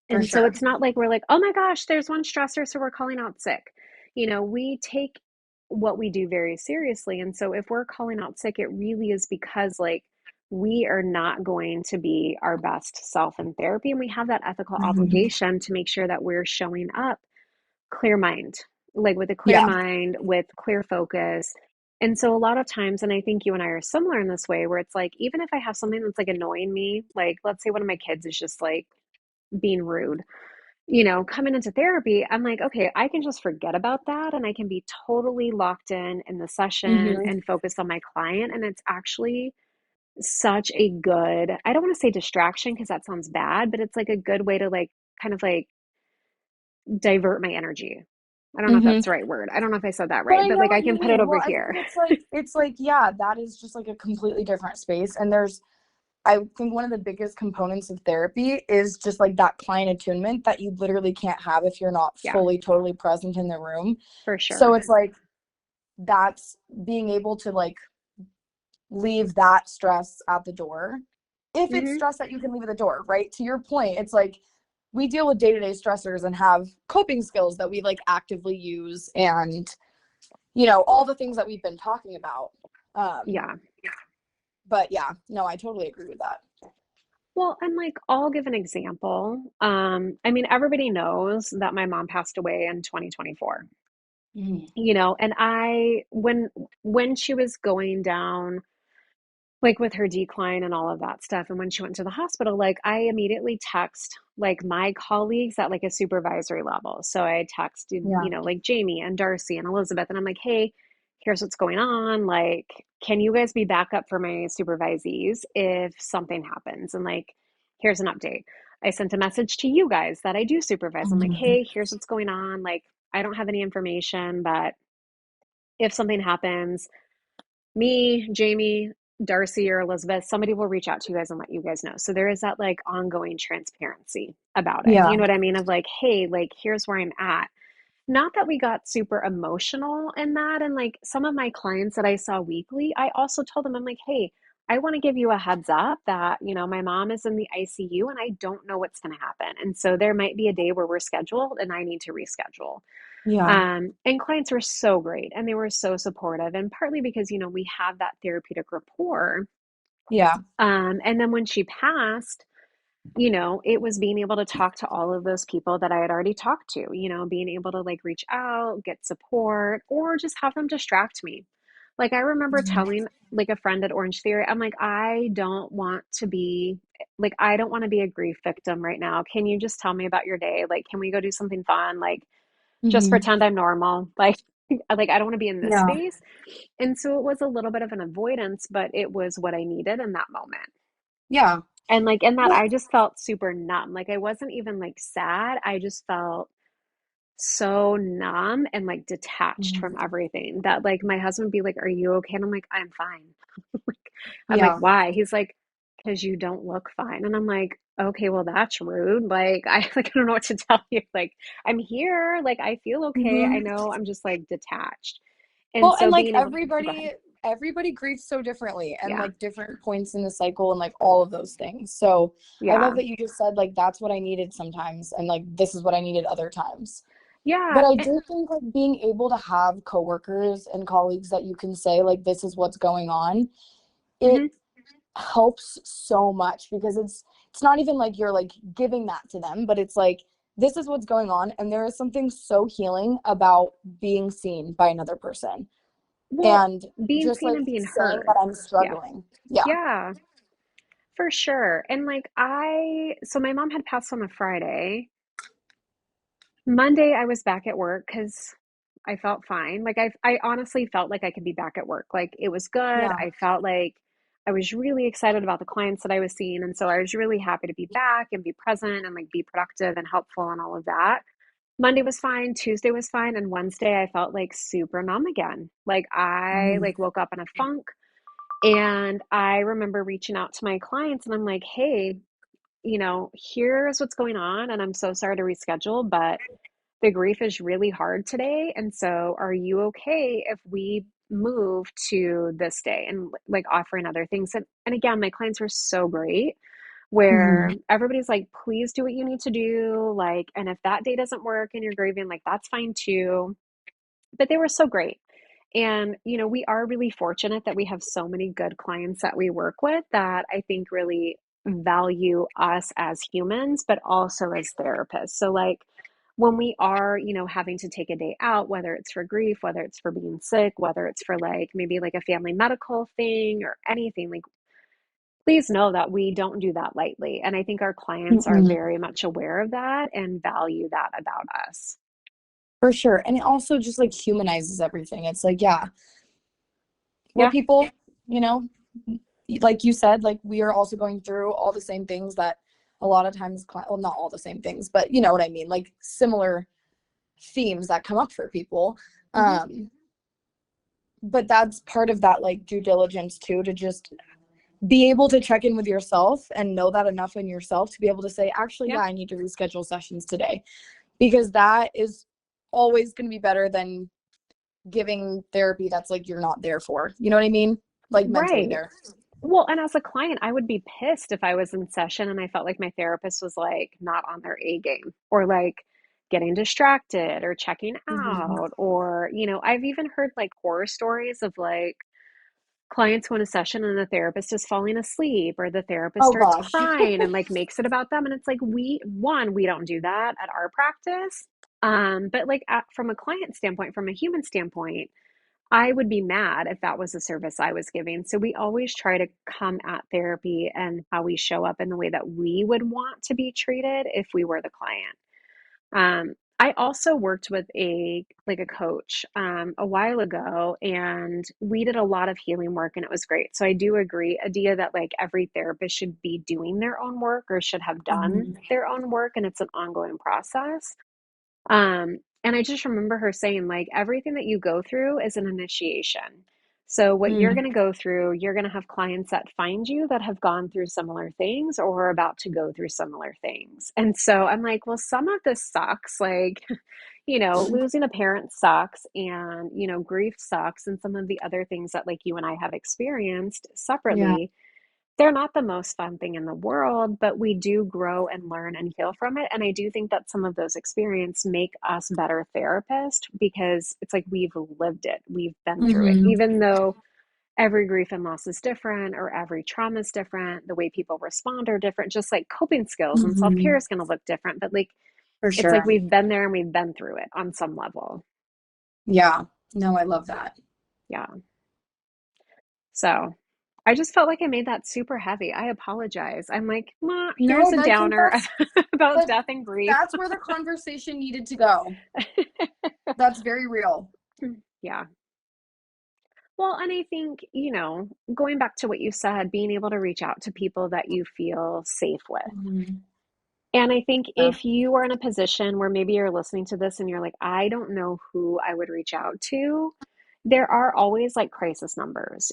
For And so sure. it's not like we're like, oh my gosh, there's one stressor, so we're calling out sick. We take what we do very seriously. And so if we're calling out sick, it really is because like we are not going to be our best self in therapy. And we have that ethical Mm-hmm. obligation to make sure that we're showing up clear mind, like with a clear Yeah. mind, with clear focus. And so a lot of times, and I think you and I are similar in this way, where it's like, even if I have something that's like annoying me, like let's say one of my kids is just like being rude, coming into therapy, I'm like, okay, I can just forget about that and I can be totally locked in the session Mm-hmm. and focused on my client. And it's actually such a good, I don't want to say distraction because that sounds bad, but it's like a good way to like kind of like divert my energy. I don't know if Mm-hmm. that's the right word. I don't know if I said that But right, I but know like I what you can put it mean. over Well, I think here. it's like, yeah, that is just like a completely different space. And I think one of the biggest components of therapy is just like that client attunement that you literally can't have if you're not Yeah, fully, totally present in the room. for So sure. it's like, that's being able to like leave that stress at the door. If it's Hmm. stress that you can leave at the door, right? To your point, it's like we deal with day-to-day stressors and have coping skills that we like actively use, and all the things that we've been talking about. Um, Yeah. but yeah, no, I totally agree with that. Well, and like I'll give an example. I mean, everybody knows that my mom passed away in 2024. Mhm. And I when she was going down like with her decline and all of that stuff. And when she went to the hospital, like I immediately text like my colleagues at like a supervisory level. So I texted, Yeah. like Jamie and Darcy and Elizabeth, and I'm like, hey, here's what's going on. Like, can you guys be backup for my supervisees if something happens? And like, here's an update. I sent a message to you guys that I do supervise. I'm like, Mhm. hey, here's what's going on. Like, I don't have any information, but if something happens, me, Jamie, Darcy, or Elizabeth, somebody will reach out to you guys and let you guys know. So there is that like ongoing transparency about it. Yeah. You know what I mean? Of like, hey, like, here's where I'm at. Not that we got super emotional in that. And like some of my clients that I saw weekly, I also told them, I'm like, hey, I want to give you a heads up that, my mom is in the ICU and I don't know what's going to happen. And so there might be a day where we're scheduled and I need to reschedule. Yeah. And clients were so great and they were so supportive. And partly because, we have that therapeutic rapport. Yeah. And then when she passed, it was being able to talk to all of those people that I had already talked to, being able to like reach out, get support, or just have them distract me. Like I remember Mhm. telling like a friend at Orange Theory, I'm like, I don't want to be a grief victim right now. Can you just tell me about your day? Like, can we go do something fun? Like, just Mhm. pretend I'm normal. Like I don't want to be in this Yeah. space. And so it was a little bit of an avoidance, but it was what I needed in that moment. Yeah. And like in that Well, I just felt super numb. Like I wasn't even like sad. I just felt so numb and like detached from mhm. everything that like my husband would be like, "Are you okay?" And I'm like, "I'm fine." Like, I'm like, Yeah. "Why?" He's like, "Because you don't look fine." And I'm like, "Okay, well that's rude." Like I like I don't know what to tell you. Like I'm here. Like I feel okay. I Mhm. know I'm just like detached. And Well, and so like being able to go ahead. everybody grieves so differently and Yeah. like different points in the cycle and like all of those things. So I love Yeah. that you just said like that's what I needed sometimes and like this is what I needed other times. Yeah. But I do think like being able to have coworkers and colleagues that you can say like this is what's going on, it Mhm. helps so much because it's not even like you're like giving that to them, but it's like this is what's going on and there is something so healing about being seen by another person Well, and being just seen like and being saying that heard. I'm Yeah. struggling. Yeah. Yeah, for sure. And like so my mom had passed on a Friday. Monday, I was back at work because I felt fine. Like I honestly felt like I could be back at work. Like it was good. Yeah. I felt like I was really excited about the clients that I was seeing. And so I was really happy to be back and be present and like be productive and helpful and all of that. Monday was fine, Tuesday was fine, and Wednesday I felt like super numb again. Like I Mhm. like woke up in a funk. And I remember reaching out to my clients and I'm like, hey, here's what's going on. And I'm so sorry to reschedule, but the grief is really hard today. And so are you okay if we move to this day and like offering other things? And again, my clients were so great where Mhm. everybody's like, please do what you need to do. Like, and if that day doesn't work and you're grieving, like, that's fine too. But they were so great. And, we are really fortunate that we have so many good clients that we work with that I think really value us as humans, but also as therapists. So, like, when we are, having to take a day out, whether it's for grief, whether it's for being sick, whether it's for like maybe like a family medical thing or anything, like, please know that we don't do that lightly. And I think our clients are Mhm. very much aware of that and value that about us. For sure. And it also just like humanizes everything. It's like, yeah, we're Yeah. people, you know, like you said, like we are also going through all the same things that a lot of times, well, not all the same things, but you know what I mean, like similar themes that come up for people. Hmm. Um, but that's part of that like due diligence too, to just be able to check in with yourself and know that enough in yourself to be able to say, actually, Yeah. yeah, I need to reschedule sessions today because that is always going to be better than giving therapy that's like you're not there for. You know what I mean? Like mentally Right. there. Well, and as a client, I would be pissed if I was in session and I felt like my therapist was like not on their A game or like getting distracted or checking Mhm. out. Or, I've even heard like horror stories of like clients go in a session and the therapist is falling asleep or the therapist Oh starts gosh. crying and like makes it about them. And it's like, we don't do that at our practice. But like from a client standpoint, from a human standpoint, I would be mad if that was the service I was giving. So we always try to come at therapy and how we show up in the way that we would want to be treated if we were the client. I also worked with a coach a while ago, and we did a lot of healing work, and it was great. So I do agree, Adia, that like every therapist should be doing their own work or should have done Mhm. their own work, and it's an ongoing process. And I just remember her saying, like, everything that you go through is an initiation. So, what you're going Mm. to go through, you're going to have clients that find you that have gone through similar things or are about to go through similar things. And so I'm like, well, some of this sucks. Like, losing a parent sucks and, grief sucks. And some of the other things that, like, you and I have experienced Yeah. separately, they're not the most fun thing in the world, but we do grow and learn and heal from it. And I do think that some of those experiences make us better therapists because it's like we've lived it, we've been through it. Hmm. Even though every grief and loss is different or every trauma is different, the way people respond are different, just like coping skills and self care Hmm. is going to look different. But like, For it's like sure. we've been there and we've been through it on some level. Yeah. No, I love that. Yeah. So I just felt like I made that super heavy. I apologize. I'm like, "Nah, here's No, a I think downer about but death and grief." that's where the conversation needed to go. That's very real. Yeah. Well, and I think, going back to what you said, being able to reach out to people that you feel safe with. Mhm. And I think Yeah. if you are in a position where maybe you're listening to this and you're like, I don't know who I would reach out to, there are always like crisis numbers,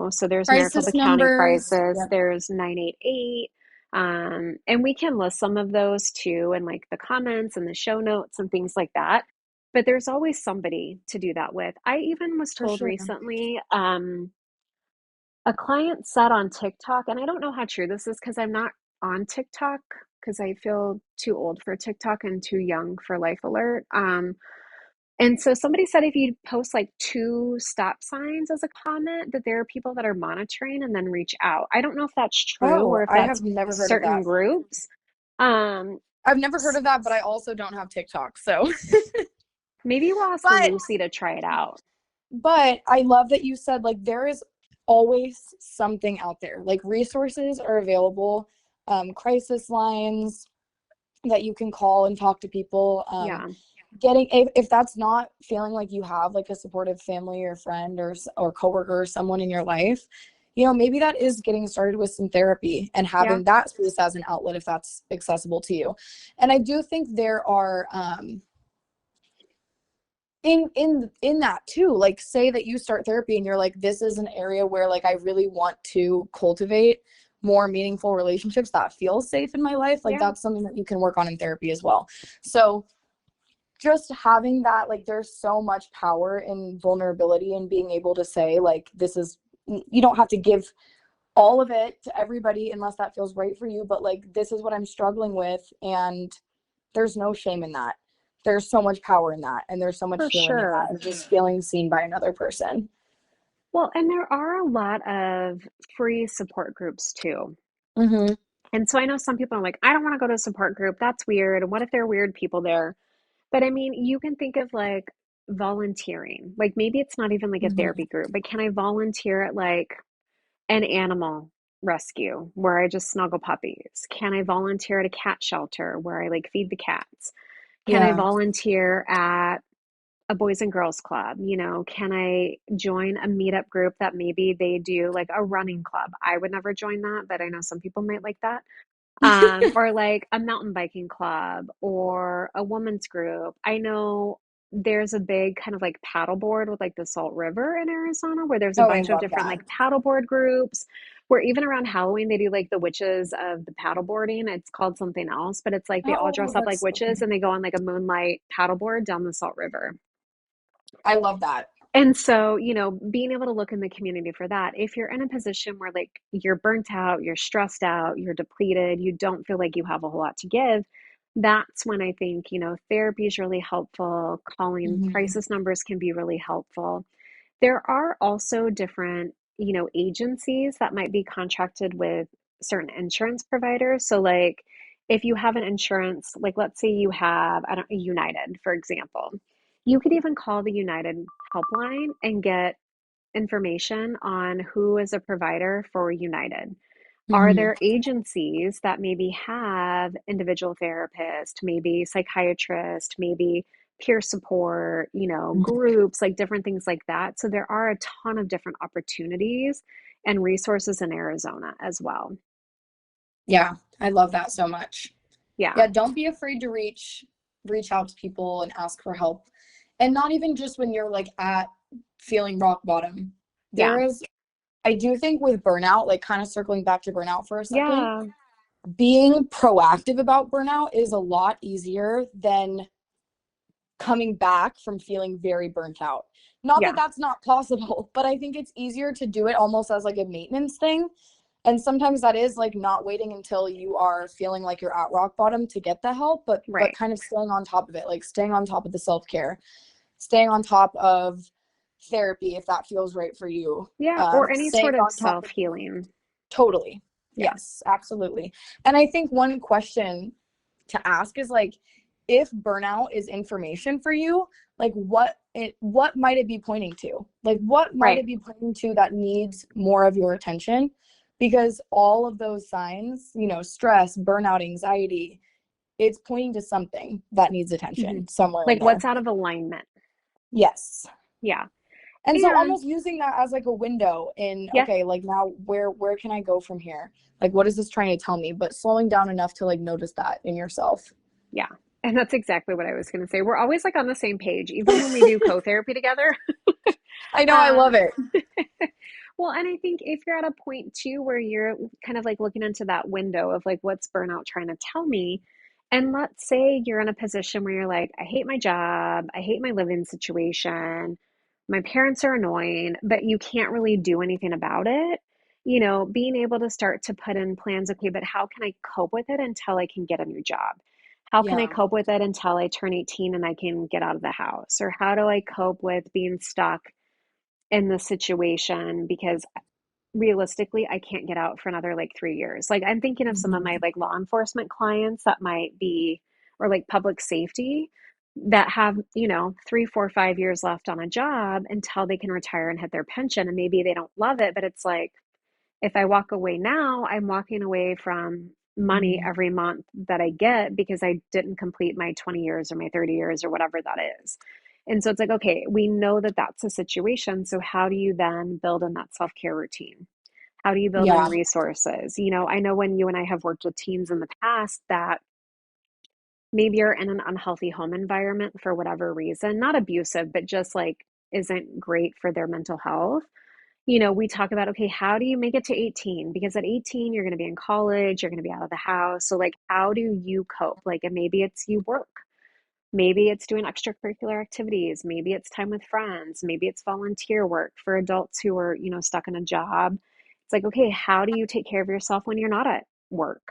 so there's Maricopa Crisis County numbers. Crisis, Yep. there's 988, and we can list some of those too in like the comments and the show notes and things like that. But there's always somebody to do that with. I even was For told sure. recently, a client said on TikTok, and I don't know how true this is because I'm not on TikTok because I feel too old for TikTok and too young for Life Alert. And so somebody said if you post like two stop signs as a comment, that there are people that are monitoring and then reach out. I don't know if that's true or Oh, if I that's have never heard of certain that. groups. Um, I've never heard of that, but I also don't have TikTok. So, Maybe we'll ask but Lucy to try it out. I love that you said like there is always something out there. Like resources are available, crisis lines that you can call and talk to people. Yeah, Getting if that's not feeling like you have like a supportive family or friend or coworker or someone in your life, maybe that is getting started with some therapy and yeah, having that space as an outlet if that's accessible to you. And I do think there are in that too, like say that you start therapy and you're like, this is an area where like I really want to cultivate more meaningful relationships that feel safe in my life, like yeah, that's something that you can work on in therapy as well. So just having that, like there's so much power in vulnerability and being able to say like this is, you don't have to give all of it to everybody unless that feels right for you, but like this is what I'm struggling with, and there's no shame in that. There's so much power in that, and there's so much for healing in that, sure. and just feeling seen by another person. Well, and there are a lot of free support groups too. Mm-hmm. And so I know some people are like, I don't want to go to a support group. That's weird. And what if there are weird people there? But I mean, you can think of like volunteering. Like maybe it's not even like a Mm-hmm. therapy group, but can I volunteer at like an animal rescue where I just snuggle puppies? Can I volunteer at a cat shelter where I like feed the cats? Can I Yeah. volunteer at a boys and girls club? Can I join a meetup group that maybe they do like a running club? I would never join that, but I know some people might like that. Or like a mountain biking club or a women's group. I know there's a big kind of like paddleboard with like the Salt River in Arizona where there's a Oh, I bunch of love different that. like paddleboard groups where even around Halloween they do like the witches of the paddleboarding. It's called something else, but it's like they all Oh, dress up like that's so witches fun. and they go on like a moonlight paddleboard down the Salt River. I love that. And so, being able to look in the community for that, if you're in a position where like you're burnt out, you're stressed out, you're depleted, you don't feel like you have a whole lot to give, that's when I think, therapy is really helpful. Calling Mm-hmm. crisis numbers can be really helpful. There are also different, agencies that might be contracted with certain insurance providers. So like if you have an insurance, like let's say you have, I don't United, for example, You could even call the United helpline and get information on who is a provider for United. Are Hmm. there agencies that maybe have individual therapist, maybe psychiatrist, maybe peer support, groups, like different things like that? So there are a ton of different opportunities and resources in Arizona as well. Yeah, I love that so much. Yeah. Yeah, don't be afraid to reach out to people and ask for help. And not even just when you're like at feeling rock bottom. Yeah. There is, I do think with burnout, like kind of circling back to burnout for a second, Yeah. being proactive about burnout is a lot easier than coming back from feeling very burnt out. Not that Yeah. that's not possible, but I think it's easier to do it almost as like a maintenance thing. And sometimes that is like not waiting until you are feeling like you're at rock bottom to get the help, but Right. kind of staying on top of it, like staying on top of the self-care, staying on top of therapy if that feels right for you. Yeah. Or any Staying sort of on top self of healing. totally. Yeah. Yes, absolutely. And I think one question to ask is like, if burnout is information for you, like what might it be pointing to? Like what might Right. it be pointing to that needs more of your attention? Because all of those signs, stress, burnout, anxiety, it's pointing to something that needs Hmm. attention somewhere in Like what's there. out of alignment. Yes. Yeah. And so And almost using that as like a window in, yeah. okay, like now where can I go from here? Like what is this trying to tell me? But slowing down enough to like notice that in yourself. Yeah. And that's exactly what I was going to say. We're always like on the same page, even when we do co-therapy together. I know, I Uh, love it. well, and I think if you're at a point too where you're kind of like looking into that window of like, what's burnout trying to tell me? And let's say you're in a position where you're like, I hate my job, I hate my living situation, my parents are annoying, but you can't really do anything about it. Being able to start to put in plans, okay, but how can I cope with it until I can get a new job? How can I Yeah. cope with it until I turn 18 and I can get out of the house? Or how do I cope with being stuck in the situation because realistically I can't get out for another like 3 years. Like I'm thinking of some of my Mhm. like law enforcement clients that might be or like public safety that have 3 4 5 years left on a job until they can retire and hit their pension, and maybe they don't love it, but it's like if I walk away now, I'm walking away from money Mhm. every month that I get because I didn't complete my 20 years or my 30 years or whatever that is. And so it's like, okay, we know that that's a situation. So how do you then build in that self care routine? How do you build in Yeah. resources? I know when you and I have worked with teens in the past that maybe you're in an unhealthy home environment for whatever reason, not abusive, but just like isn't great for their mental health. We talk about, okay, how do you make it to 18? Because at 18, you're going to be in college, you're going to be out of the house. So, like, how do you cope? Like, and maybe it's you work, maybe it's doing extracurricular activities, maybe it's time with friends, maybe it's volunteer work for adults who are, stuck in a job. It's like, okay, how do you take care of yourself when you're not at work?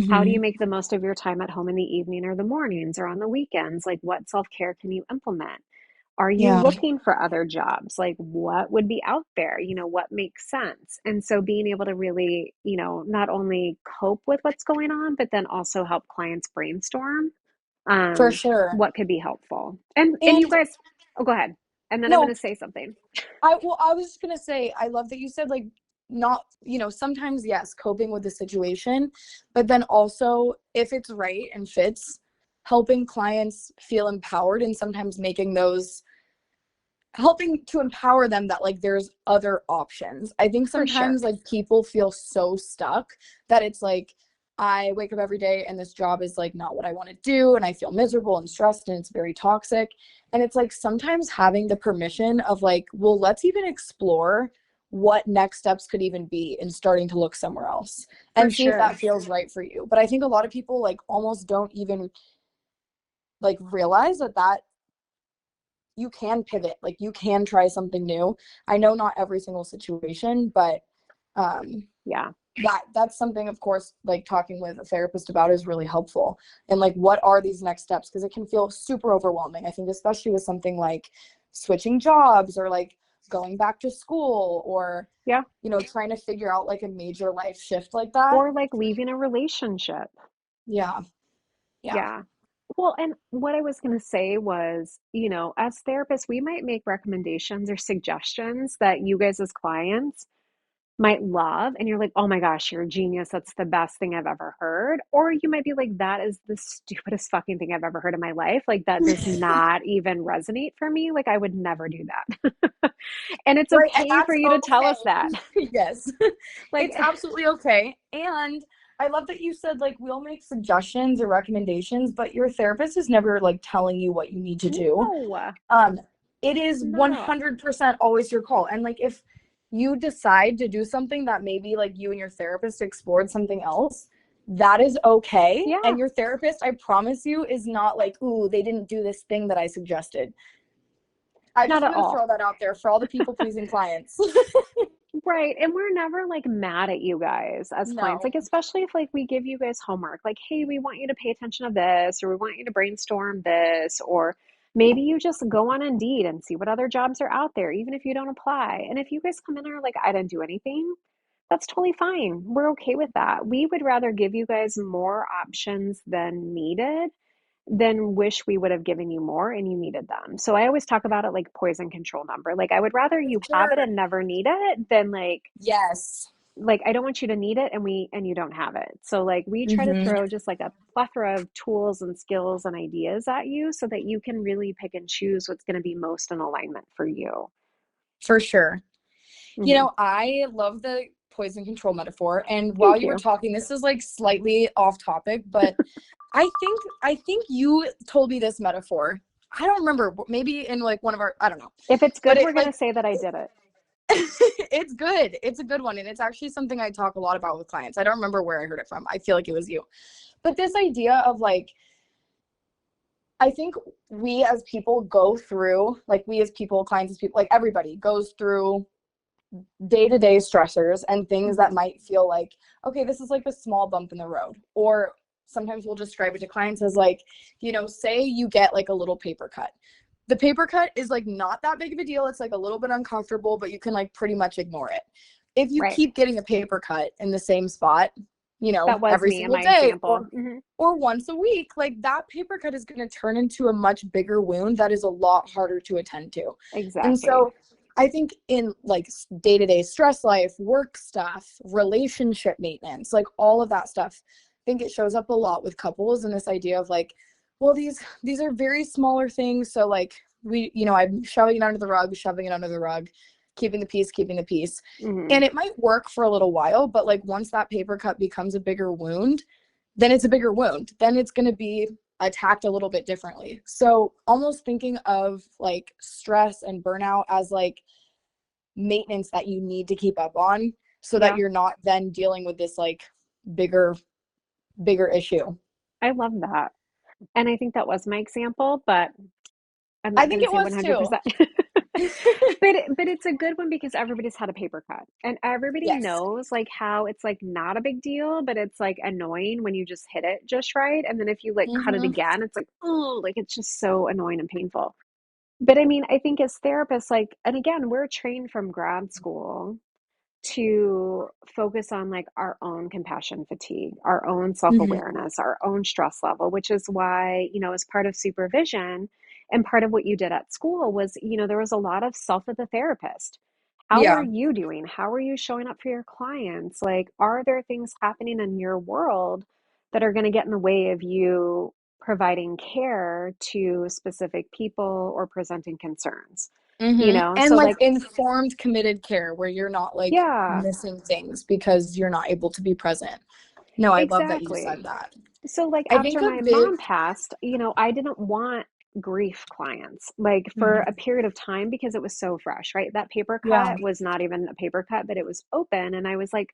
How do you Mhm. make the most of your time at home in the evening or the mornings or on the weekends? Like, what self care can you implement? Are you Yeah. looking for other jobs? Like, what would be out there? What makes sense? And so being able to really, not only cope with what's going on, but then also help clients brainstorm For sure. what could be helpful. And you And guys, oh, go ahead. And then I'm going no, to say something. I was just gonna say, I love that you said like not, sometimes yes, coping with the situation, but then also if it's right and fits, helping clients feel empowered and sometimes making those helping to empower them that like there's other options. I think For sure. sometimes like people feel so stuck that it's like I wake up every day and this job is like not what I want to do and I feel miserable and stressed and it's very toxic. And it's like sometimes having the permission of like, well, let's even explore what next steps could even be in starting to look somewhere else For and see if sure. that feels right for you. But I think a lot of people like almost don't even like realize that you can pivot, like you can try something new. I know not every single situation, but um Yeah. that's something, of course, like talking with a therapist about is really helpful. And like what are these next steps, because it can feel super overwhelming, I think, especially with something like switching jobs or like going back to school or Yeah. trying to figure out like a major life shift like that. Or like leaving a relationship. Yeah. Yeah. Yeah. Well, and what I was going to say was, as therapists, we might make recommendations or suggestions that you guys as clients might love. And you're like, oh my gosh, you're a genius. That's the best thing I've ever heard. Or you might be like, that is the stupidest fucking thing I've ever heard in my life. Like, that does not even resonate for me. Like, I would never do that. And it's Right, and okay for that's you to tell us that. okay. Yes. Like, It's absolutely okay. And I love that you said like we'll make suggestions or recommendations, but your therapist is never like telling you what you need to do. no, Um, it is not at all. 100% always your call. And like if you decide to do something that maybe like you and your therapist explored something else, that is okay. Yeah, And your therapist, I promise you, is not like, ooh, they didn't do this thing that I suggested. I not just at want to all. throw that out there for all the people pleasing clients. Right. And we're never like mad at you guys as clients. No. Like, especially if like we give you guys homework, like, hey, we want you to pay attention to this, or we want you to brainstorm this, or maybe you just go on Indeed and see what other jobs are out there, even if you don't apply. And if you guys come in and are like, I didn't do anything, that's totally fine. We're okay with that. We would rather give you guys more options than needed then wish we would have given you more and you needed them. So I always talk about it like poison control number. Like I would rather For you have it sure. and never need it than Yes. like I don't want you to need it and you don't have it. So like we try to Mm-hmm. throw just like a plethora of tools and skills and ideas at you so that you can really pick and choose what's going to be most in alignment for you. For sure. You Hmm. know, I love the poison control metaphor. And while Thank you were you. talking, this is like slightly off topic, but I think you told me this metaphor. I don't remember, maybe in like one of our, I don't know. If it's But good, it we're going to like say that I did it. it's good. It's a good one. And it's actually something I talk a lot about with clients. I don't remember where I heard it from. I feel like it was you. But this idea of like, I think we as people go through, like we as people, clients as people, like everybody goes through day-to-day stressors and things that Hmm. might feel like, okay, this is like a small bump in the road. Or sometimes we'll describe it to clients as like, say you get like a little paper cut. The paper cut is like not that big of a deal. It's like a little bit uncomfortable, but you can like pretty much ignore it. If you Right. keep getting a paper cut in the same spot, That was every me in single my day example. Hmm. or once a week, like that paper cut is going to turn into a much bigger wound that is a lot harder to attend to. And Exactly. so I think in like day-to-day stress life, work stuff, relationship maintenance, like all of that stuff, I think it shows up a lot with couples and this idea of like, well, these are very smaller things. So like I'm shoving it under the rug, keeping the peace, keeping the peace. Hmm. And it might work for a little while, but like once that paper cut becomes a bigger wound, then it's a bigger wound. Then it's going to be attacked a little bit differently. So almost thinking of like stress and burnout as like maintenance that you need to keep up on so that Yeah. you're not then dealing with this like bigger bigger issue. I love that. And I think that was my example, but I'm I not going think to it say was too. 100%. But it's a good one because everybody's had a paper cut and everybody Yes. knows like how it's like not a big deal, but it's like annoying when you just hit it just right. And then if you like cut it Mhm. again, it's like, oh, like it's just so annoying and painful. But I mean, I think as therapists, like, and again, we're trained from grad school to focus on like our own compassion fatigue, our own self Mhm. awareness, our own stress level, which is why, as part of supervision and part of what you did at school was, there was a lot of self of the therapist. How are Yeah. you doing? How are you showing up for your clients? Like, are there things happening in your world that are going to get in the way of you providing care to specific people or presenting concerns? And So like like, informed committed care where you're not like yeah, missing things because you're not able to be present. No, I love that you said exactly. that. So, like, I think after a my big mom passed, I didn't want grief clients, like, for a Mhm. period of time because it was so fresh, right? That paper Yeah. cut was not even a paper cut, but it was open. And I was like,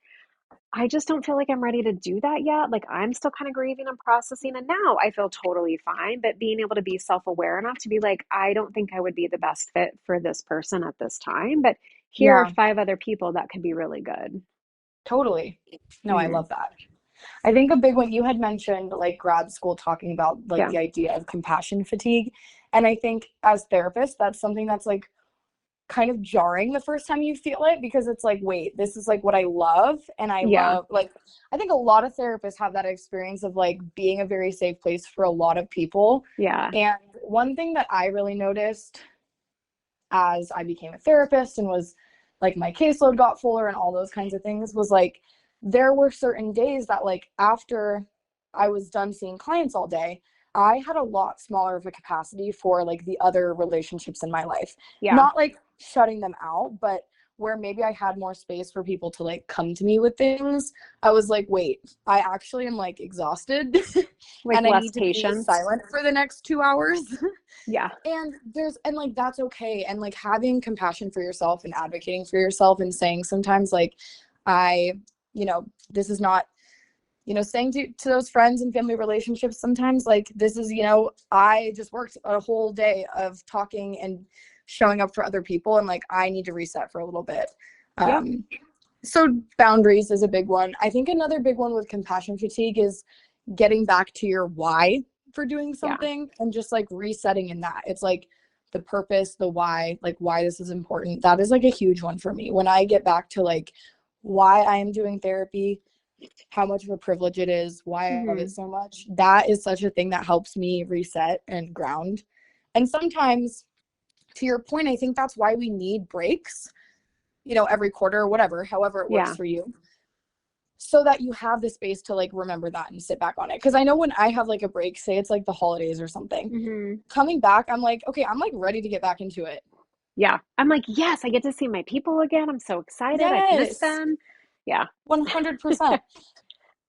I just don't feel like I'm ready to do that yet. Like, I'm still kind of grieving and processing. And now I feel totally fine. But being able to be self aware enough to be like, I don't think I would be the best fit for this person at this time. But here are Yeah, five other people that could be really good. totally. No, I Hmm. love that. I think a big one you had mentioned like grad school talking about like Yeah. the idea of compassion fatigue. And I think as therapists, that's something that's like kind of jarring the first time you feel it, because it's like, wait, this is like what I love. And I Yeah. love, like, I think a lot of therapists have that experience of like being a very safe place for a lot of people. Yeah. And one thing that I really noticed as I became a therapist and was like, my caseload got fuller and all those kinds of things, was like, there were certain days that like after I was done seeing clients all day, I had a lot smaller of a capacity for like the other relationships in my life. Yeah. Not like shutting them out, but where maybe I had more space for people to like come to me with things. I was like, wait, I actually am like exhausted Like and I less need to be patience. silent for the next 2 hours. Yeah. And like that's okay, and like having compassion for yourself and advocating for yourself and saying sometimes like, I, this is not, saying to those friends and family relationships sometimes like, this is, I just worked a whole day of talking and showing up for other people, and like I need to reset for a little bit. Yep. So boundaries is a big one. I think another big one with compassion fatigue is getting back to your why for doing Yeah. something, and just like resetting in that. It's like the purpose, the why, like why this is important. That is like a huge one for me. When I get back to like why I am doing therapy, how much of a privilege it is, why I love it Hmm. so much, that is such a thing that helps me reset and ground. And sometimes, to your point, I think that's why we need breaks, every quarter or whatever, however it works Yeah. for you, so that you have the space to like remember that and sit back on it. Because I know when I have like a break, say it's like the holidays or something, Hmm. coming back, I'm like, okay, I'm like ready to get back into it. Yeah. I'm like, yes, I get to see my people again. I'm so excited. I've missed Yes, them. Yeah. 100%.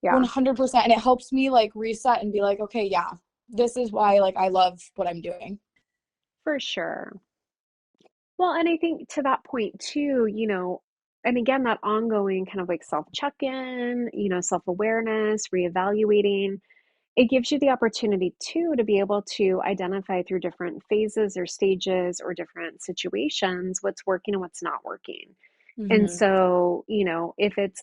Yeah. 100%. And it helps me like reset and be like, okay, yeah, this is why like I love what I'm doing. For sure. Well, and I think to that point too, and again, that ongoing kind of like self check-in, self-awareness, reevaluating, it gives you the opportunity too to be able to identify through different phases or stages or different situations what's working and what's not working. And Mm-hmm. so, if it's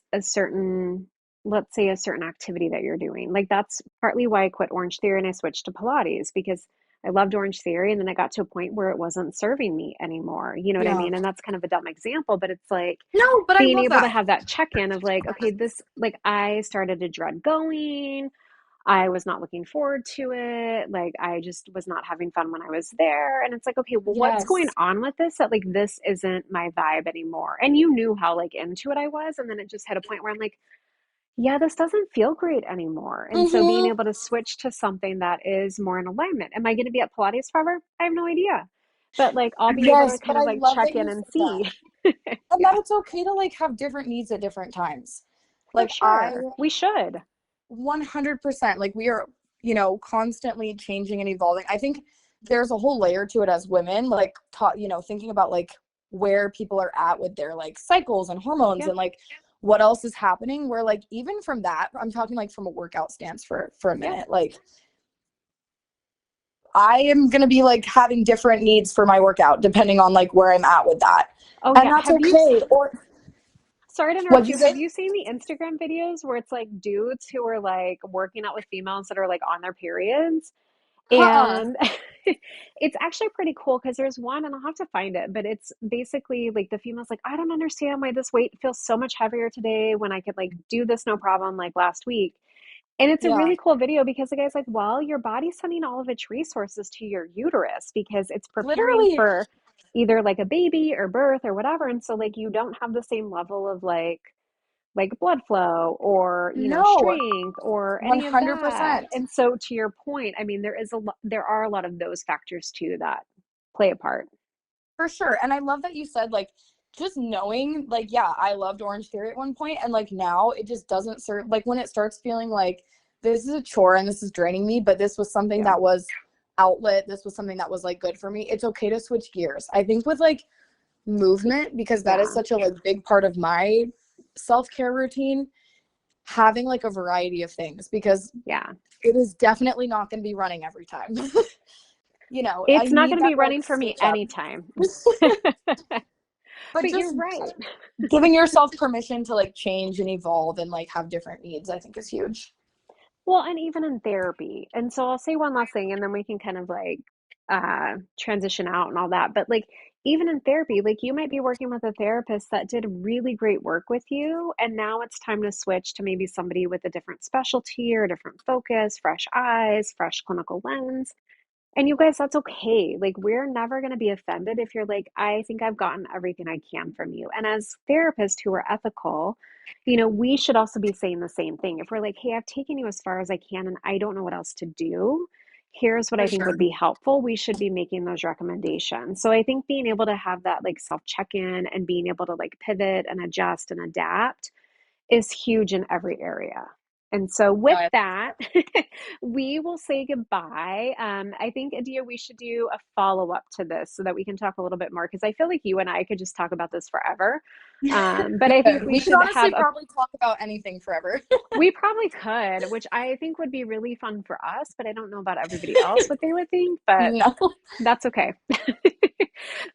let's say a certain activity that you're doing, like that's partly why I quit Orange Theory and I switched to Pilates because I loved Orange Theory. And then I got to a point where it wasn't serving me anymore. You know what I Yeah. mean? And that's kind of a dumb example, but it's like No, but I being love able to that. have that check in of like, okay, this, like I started to dread going. I was not looking forward to it. Like I just was not having fun when I was there. And it's like, okay, well, what's going Yes. on with this that like this isn't my vibe anymore? And you knew how like into it I was. And then it just hit a point where I'm like, yeah, this doesn't feel great anymore. And so being Mm-hmm. able to switch to something that is more in alignment. Am I going to be at Pilates forever? I have no idea. But like I'll be able to Yes, but kind of I like love check that in you and said that. see. And that Yeah, it's okay to like have different needs at different times. for Like I sure. We should. 100%, like we are, constantly changing and evolving. I think there's a whole layer to it as women, like thinking about like where people are at with their like cycles and hormones Yeah. and like what else is happening, where like even from that, I'm talking like from a workout stance for a Yeah. minute, like I am going to be like having different needs for my workout depending on like where I'm at with that. Oh And yeah. that's okay. Or Sorry to what interrupt you you. Have say? you seen the Instagram videos where it's like dudes who are like working out with females that are like on their periods? Uh-uh. And it's actually pretty cool because there's one, and I'll have to find it, but it's basically like the female's like, I don't understand why this weight feels so much heavier today when I could like do this no problem like last week. And it's a Yeah. really cool video because the guy's like, well, your body's sending all of its resources to your uterus because it's preparing Literally. for either like a baby or birth or whatever. And so like you don't have the same level of like blood flow or No. strength or any of that. 100%. And so to your point, I mean there are a lot of those factors too that play a part. For sure. And I love that you said like just knowing like, yeah, I loved Orange Theory at one point, and like now it just doesn't serve, like when it starts feeling like this is a chore and this is draining me, but this was something Yeah. that was outlet, this was something that was like good for me. It's okay to switch gears. I think with like movement, because that is Yeah. such a like big part of my self-care routine, having like a variety of things, because Yeah. it is definitely not going to be running every time. I It's not need going to that be like running for me switch up. anytime. But But you're just right. giving yourself permission to like change and evolve and like have different needs, I think is huge. Well, and even in therapy. And so I'll say one last thing and then we can kind of like transition out and all that. But like even in therapy, like you might be working with a therapist that did really great work with you, and now it's time to switch to maybe somebody with a different specialty or a different focus, fresh eyes, fresh clinical lens. And you guys, that's okay. Like, we're never going to be offended if you're like, I think I've gotten everything I can from you. And as therapists who are ethical, we should also be saying the same thing. If we're like, hey, I've taken you as far as I can and I don't know what else to do, here's what For I think sure. would be helpful. We should be making those recommendations. So I think being able to have that like self check in and being able to like pivot and adjust and adapt is huge in every area. And so, with Yeah. that, we will say goodbye. I think, Adia, we should do a follow up to this so that we can talk a little bit more because I feel like you and I could just talk about this forever. But We I think could. we We could should honestly have a, probably talk about anything forever. we probably could, which I think would be really fun for us, but I don't know about everybody else what they would think, but No. that's okay.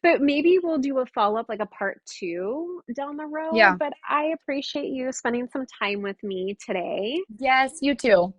But maybe we'll do a follow up, like a part two down the road. Yeah. But I appreciate you spending some time with me today. Yes, you too.